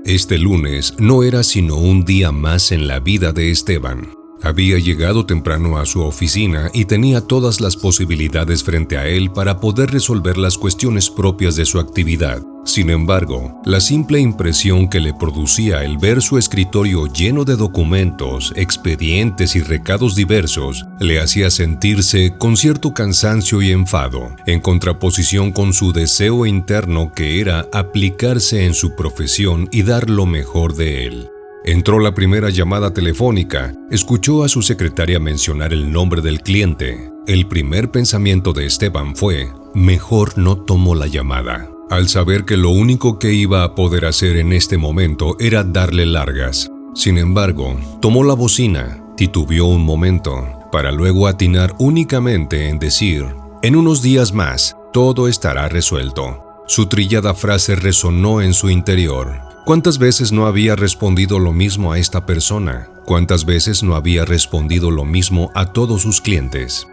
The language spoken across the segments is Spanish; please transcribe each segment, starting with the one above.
Este lunes no era sino un día más en la vida de Esteban. Había llegado temprano a su oficina y tenía todas las posibilidades frente a él para poder resolver las cuestiones propias de su actividad. Sin embargo, la simple impresión que le producía el ver su escritorio lleno de documentos, expedientes y recados diversos le hacía sentirse con cierto cansancio y enfado, en contraposición con su deseo interno que era aplicarse en su profesión y dar lo mejor de él. Entró la primera llamada telefónica, escuchó a su secretaria mencionar el nombre del cliente. El primer pensamiento de Esteban fue: mejor no tomo la llamada, al saber que lo único que iba a poder hacer en este momento era darle largas. Sin embargo, tomó la bocina, titubeó un momento, para luego atinar únicamente en decir: en unos días más, todo estará resuelto. Su trillada frase resonó en su interior. ¿Cuántas veces no había respondido lo mismo a esta persona? ¿Cuántas veces no había respondido lo mismo a todos sus clientes?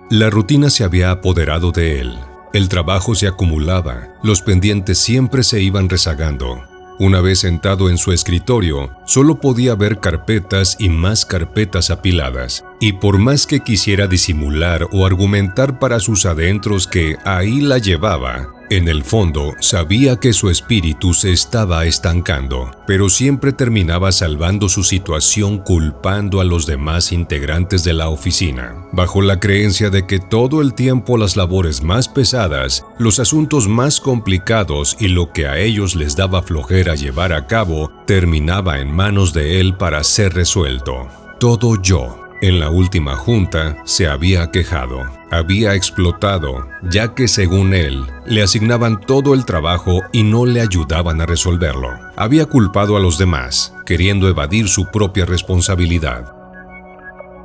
La rutina se había apoderado de él. El trabajo se acumulaba, los pendientes siempre se iban rezagando. Una vez sentado en su escritorio, solo podía ver carpetas y más carpetas apiladas, y por más que quisiera disimular o argumentar para sus adentros que ahí la llevaba, en el fondo sabía que su espíritu se estaba estancando, pero siempre terminaba salvando su situación culpando a los demás integrantes de la oficina, bajo la creencia de que todo el tiempo las labores más pesadas, los asuntos más complicados y lo que a ellos les daba flojera llevar a cabo, terminaba en manos de él para ser resuelto. Todo yo. En la última junta se había quejado, había explotado, ya que según él, le asignaban todo el trabajo y no le ayudaban a resolverlo. Había culpado a los demás, queriendo evadir su propia responsabilidad.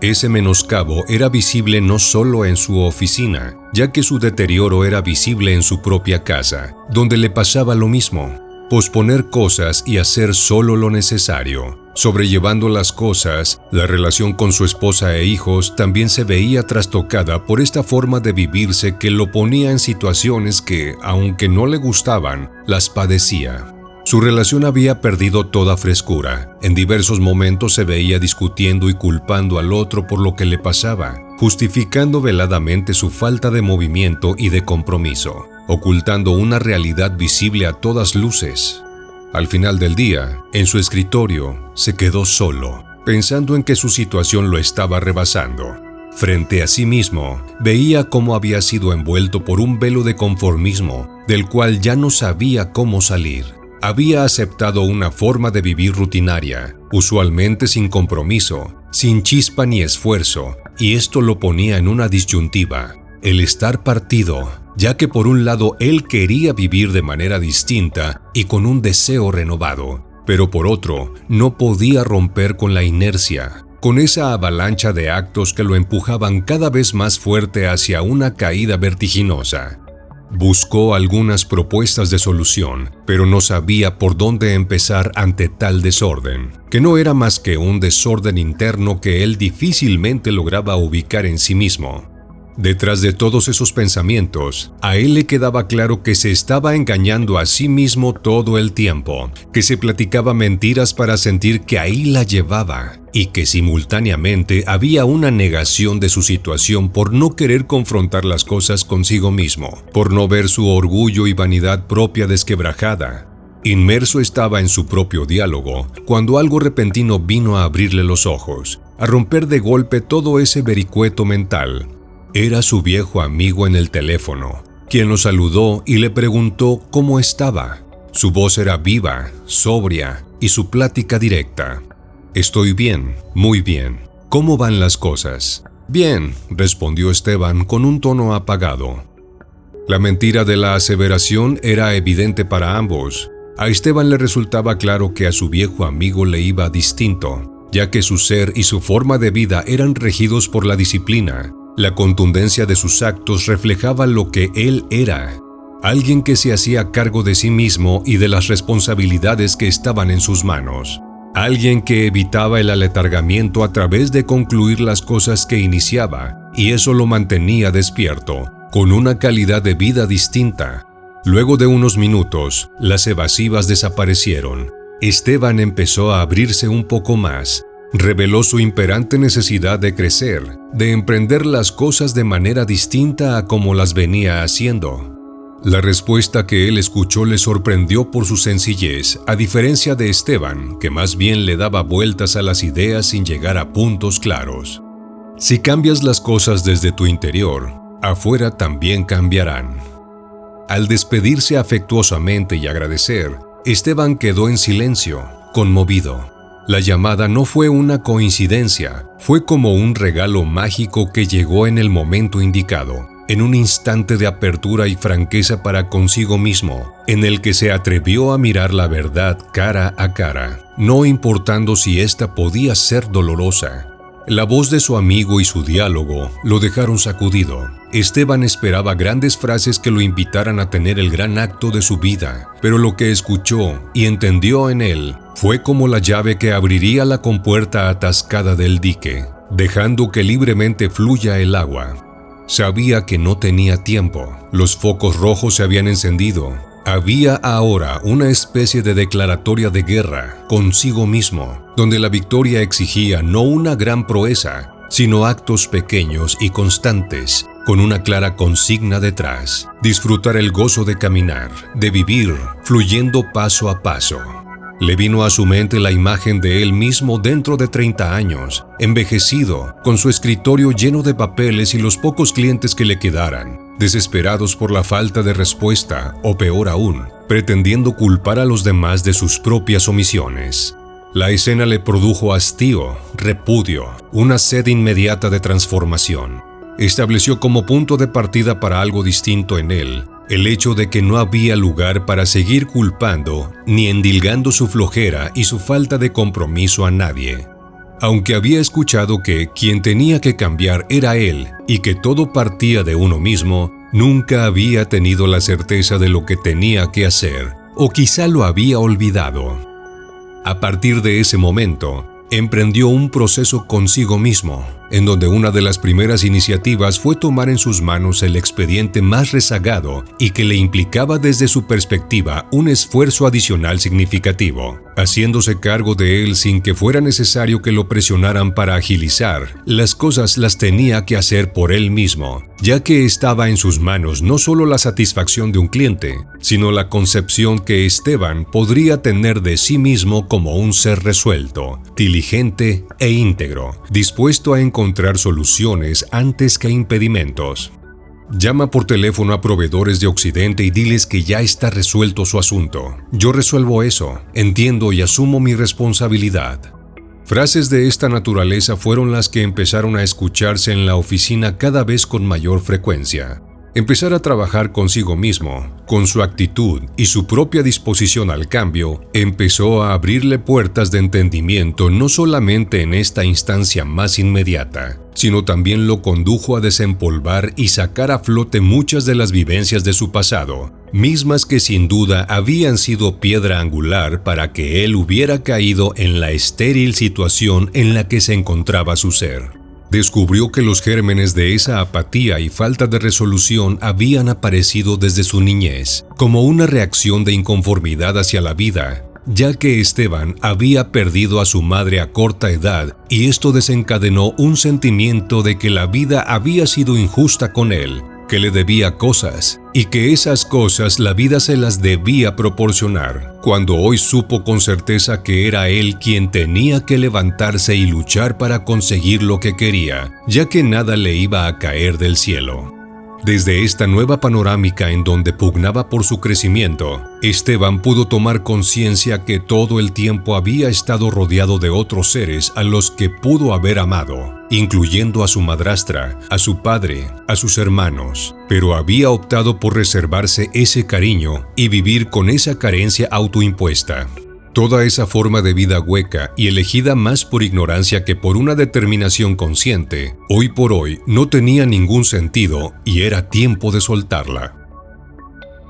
Ese menoscabo era visible no solo en su oficina, ya que su deterioro era visible en su propia casa, donde le pasaba lo mismo. Posponer cosas y hacer solo lo necesario. Sobrellevando las cosas, la relación con su esposa e hijos también se veía trastocada por esta forma de vivirse que lo ponía en situaciones que, aunque no le gustaban, las padecía. Su relación había perdido toda frescura. En diversos momentos se veía discutiendo y culpando al otro por lo que le pasaba, justificando veladamente su falta de movimiento y de compromiso, ocultando una realidad visible a todas luces. Al final del día, en su escritorio, se quedó solo, pensando en que su situación lo estaba rebasando. Frente a sí mismo, veía cómo había sido envuelto por un velo de conformismo, del cual ya no sabía cómo salir. Había aceptado una forma de vivir rutinaria, usualmente sin compromiso, sin chispa ni esfuerzo, y esto lo ponía en una disyuntiva: el estar partido, ya que por un lado él quería vivir de manera distinta y con un deseo renovado, pero por otro no podía romper con la inercia, con esa avalancha de actos que lo empujaban cada vez más fuerte hacia una caída vertiginosa. Buscó algunas propuestas de solución, pero no sabía por dónde empezar ante tal desorden, que no era más que un desorden interno que él difícilmente lograba ubicar en sí mismo. Detrás de todos esos pensamientos, a él le quedaba claro que se estaba engañando a sí mismo todo el tiempo, que se platicaba mentiras para sentir que ahí la llevaba, y que simultáneamente había una negación de su situación por no querer confrontar las cosas consigo mismo, por no ver su orgullo y vanidad propia desquebrajada. Inmerso estaba en su propio diálogo, cuando algo repentino vino a abrirle los ojos, a romper de golpe todo ese vericueto mental. Era su viejo amigo en el teléfono, quien lo saludó y le preguntó cómo estaba. Su voz era viva, sobria y su plática directa. «Estoy bien, muy bien. ¿Cómo van las cosas?» «Bien», respondió Esteban con un tono apagado. La mentira de la aseveración era evidente para ambos. A Esteban le resultaba claro que a su viejo amigo le iba distinto, ya que su ser y su forma de vida eran regidos por la disciplina. La contundencia de sus actos reflejaba lo que él era, alguien que se hacía cargo de sí mismo y de las responsabilidades que estaban en sus manos, alguien que evitaba el aletargamiento a través de concluir las cosas que iniciaba, y eso lo mantenía despierto, con una calidad de vida distinta. Luego de unos minutos, las evasivas desaparecieron. Esteban empezó a abrirse un poco más. Reveló su imperante necesidad de crecer, de emprender las cosas de manera distinta a como las venía haciendo. La respuesta que él escuchó le sorprendió por su sencillez, a diferencia de Esteban, que más bien le daba vueltas a las ideas sin llegar a puntos claros. Si cambias las cosas desde tu interior, afuera también cambiarán. Al despedirse afectuosamente y agradecer, Esteban quedó en silencio, conmovido. La llamada no fue una coincidencia, fue como un regalo mágico que llegó en el momento indicado, en un instante de apertura y franqueza para consigo mismo, en el que se atrevió a mirar la verdad cara a cara, no importando si ésta podía ser dolorosa. La voz de su amigo y su diálogo lo dejaron sacudido. Esteban esperaba grandes frases que lo invitaran a tener el gran acto de su vida, pero lo que escuchó y entendió en él fue como la llave que abriría la compuerta atascada del dique, dejando que libremente fluya el agua. Sabía que no tenía tiempo. Los focos rojos se habían encendido. Había ahora una especie de declaratoria de guerra consigo mismo, donde la victoria exigía no una gran proeza, sino actos pequeños y constantes, con una clara consigna detrás: disfrutar el gozo de caminar, de vivir, fluyendo paso a paso. Le vino a su mente la imagen de él mismo dentro de 30 años, envejecido, con su escritorio lleno de papeles y los pocos clientes que le quedaran, desesperados por la falta de respuesta, o peor aún, pretendiendo culpar a los demás de sus propias omisiones. La escena le produjo hastío, repudio, una sed inmediata de transformación. Estableció como punto de partida para algo distinto en él el hecho de que no había lugar para seguir culpando ni endilgando su flojera y su falta de compromiso a nadie. Aunque había escuchado que quien tenía que cambiar era él y que todo partía de uno mismo, nunca había tenido la certeza de lo que tenía que hacer, o quizá lo había olvidado. A partir de ese momento, emprendió un proceso consigo mismo, en donde una de las primeras iniciativas fue tomar en sus manos el expediente más rezagado y que le implicaba desde su perspectiva un esfuerzo adicional significativo. Haciéndose cargo de él sin que fuera necesario que lo presionaran para agilizar, las cosas las tenía que hacer por él mismo, ya que estaba en sus manos no solo la satisfacción de un cliente, sino la concepción que Esteban podría tener de sí mismo como un ser resuelto, diligente e íntegro, dispuesto a encontrar soluciones antes que impedimentos. Llama por teléfono a proveedores de Occidente y diles que ya está resuelto su asunto. Yo resuelvo eso, entiendo y asumo mi responsabilidad. Frases de esta naturaleza fueron las que empezaron a escucharse en la oficina cada vez con mayor frecuencia. Empezar a trabajar consigo mismo, con su actitud y su propia disposición al cambio, empezó a abrirle puertas de entendimiento no solamente en esta instancia más inmediata, sino también lo condujo a desempolvar y sacar a flote muchas de las vivencias de su pasado, mismas que sin duda habían sido piedra angular para que él hubiera caído en la estéril situación en la que se encontraba su ser. Descubrió que los gérmenes de esa apatía y falta de resolución habían aparecido desde su niñez, como una reacción de inconformidad hacia la vida, ya que Esteban había perdido a su madre a corta edad y esto desencadenó un sentimiento de que la vida había sido injusta con él, que le debía cosas y que esas cosas la vida se las debía proporcionar, cuando hoy supo con certeza que era él quien tenía que levantarse y luchar para conseguir lo que quería, ya que nada le iba a caer del cielo. Desde esta nueva panorámica en donde pugnaba por su crecimiento, Esteban pudo tomar conciencia que todo el tiempo había estado rodeado de otros seres a los que pudo haber amado, incluyendo a su madrastra, a su padre, a sus hermanos, pero había optado por reservarse ese cariño y vivir con esa carencia autoimpuesta. Toda esa forma de vida hueca y elegida más por ignorancia que por una determinación consciente, hoy por hoy no tenía ningún sentido y era tiempo de soltarla.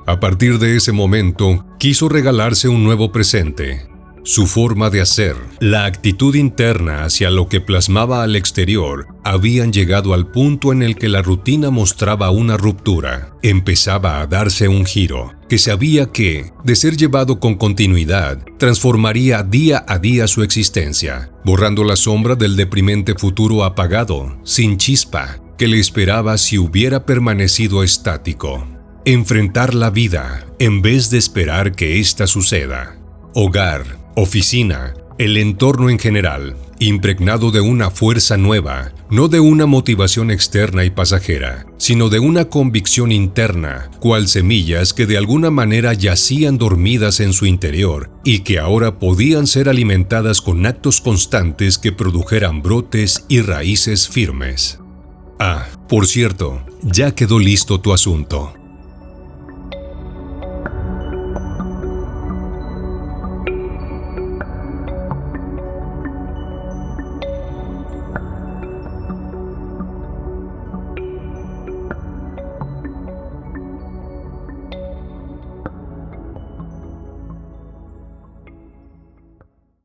A partir de ese momento, quiso regalarse un nuevo presente. Su forma de hacer, la actitud interna hacia lo que plasmaba al exterior, habían llegado al punto en el que la rutina mostraba una ruptura. Empezaba a darse un giro, que sabía que, de ser llevado con continuidad, transformaría día a día su existencia, borrando la sombra del deprimente futuro apagado, sin chispa, que le esperaba si hubiera permanecido estático. Enfrentar la vida, en vez de esperar que ésta suceda. Hogar, oficina, el entorno en general, impregnado de una fuerza nueva, no de una motivación externa y pasajera, sino de una convicción interna, cual semillas que de alguna manera yacían dormidas en su interior y que ahora podían ser alimentadas con actos constantes que produjeran brotes y raíces firmes. Ah, por cierto, ya quedó listo tu asunto.